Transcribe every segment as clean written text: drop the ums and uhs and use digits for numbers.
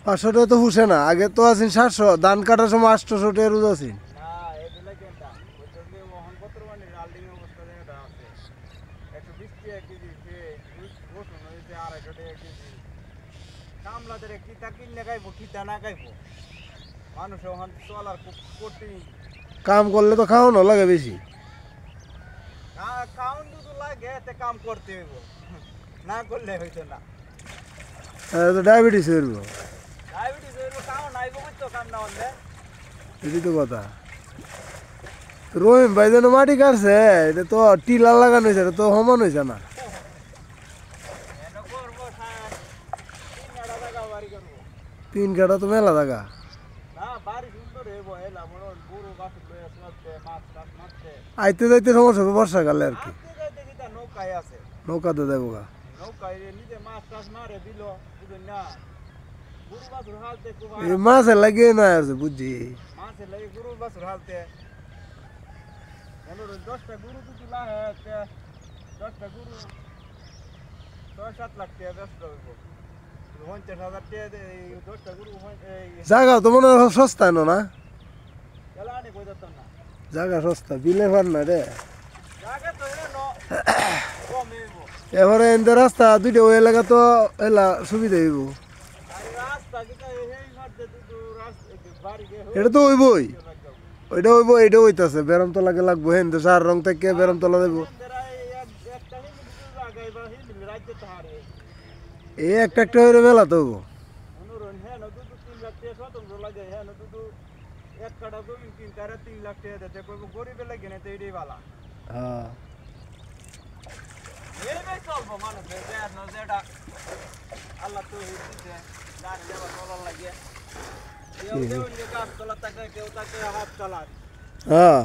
500 টাকা তো পুষে না, আগে তো আছেন 700, ধান কাটার সময় 800 টাকা রোজ আছেন। কাম করলে তো খাওয়ানো লাগে বেশি। কাম করতে হইব, না করলে হইতো না। ডায়াবেটিস হইব, এটাই তো কথা। রহিম ভাই যেন মাটি কাটছে, এটা তো টিলা লাগানো হয়েছে, এটা তো সমান হয়েছে না। 3 কাঠা তো মেলা জায়গা। আইতে যাইতে সমস্যা হবে বর্ষাকালে আর কি, নৌকাতে যাবো গা। এই মাছের লাগিয়ে না আছে বুঝছি। জায়গা তো মনে হয় সস্তা না, জায়গা সস্তা, বিলে ফার না রে। এবারে এনতে রাস্তা দুইটা ওই এলাকা তো এলা সুবিধা হইব। এটা তো হইবই, ওইটা হইব, এইটা হইতাছে বেরামতলাকে লাগবো। হেন তো 4 রং থেকে বেরামতলা দেবো। এই একটা একটা হইলে মেলা তো হইব। হ্যাঁ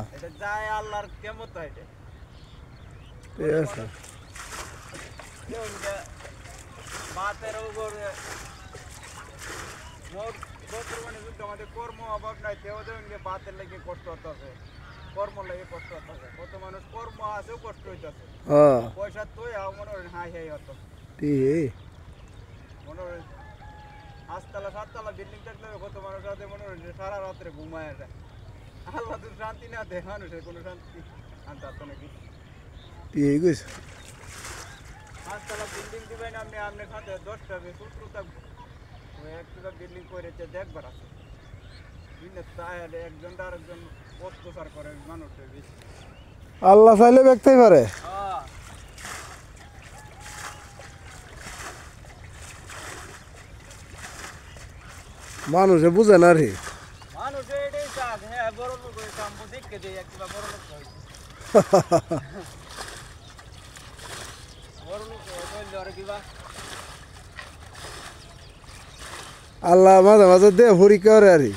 আল্লাহর কেমত এটা বাতের উপরে আমাদের কর্ম অভাব নাই, বাতের লেগে কষ্ট হতেছে, কর্ম লেগে কষ্ট হতেছে। কত মানুষ কর্ম আছেও কষ্ট হইতেছে, পয়সা তো মনে হয় হাই হাই হতো। মনে হয় 5তলা 7তলা বিল্ডিং থাকলে কত মানুষ আছে মনে হয় সারা রাত্রে ঘুমায় যায়। আল্লাহ তো শান্তি না দেয়, মানুষের কোনো শান্তি আনতে পারতো নাকি? 5তলা বিল্ডিং দিবেন আপনি, আপনার সাথে 10টা সূত্র থাকবো, একটা বিল্ডিং করেছে দেখবার আছে। একজন আরেকজন অত্যাচার করে মানুষের বেশি। আল্লাহ চাইলে দেখতেই পারে, মানুষে বুঝে না রে। মানুষে এটাই চাক, হ্যাঁ বড় লোক হয়েছে, আমি দেখে দিই একটা বড় লোক হয়েছে, বড় লোক হইলে আর কিবা। আল্লাহ মাঝে মাঝে দে পরীক্ষা করে আরে।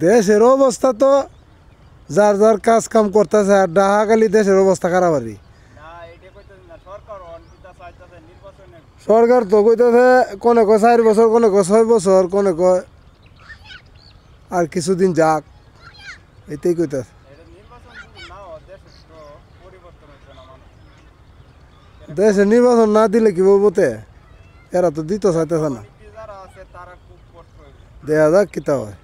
দেশের অবস্থা তো যার যার কাজ কাম করতেছে, আর ডাহাকালি দেশের অবস্থা খারাপ আর। সরকার তো কইতেছে কোনে কয় 4 বছর, কোনে কয় 6 বছর, কোনে কয় আর কিছুদিন যাক, এটাই কইতেছে। দেশে নির্বাচন না দিলে কি বলতে, এরা তো দিতে চাইতেছে না। দেখা যাক কিতা হয়।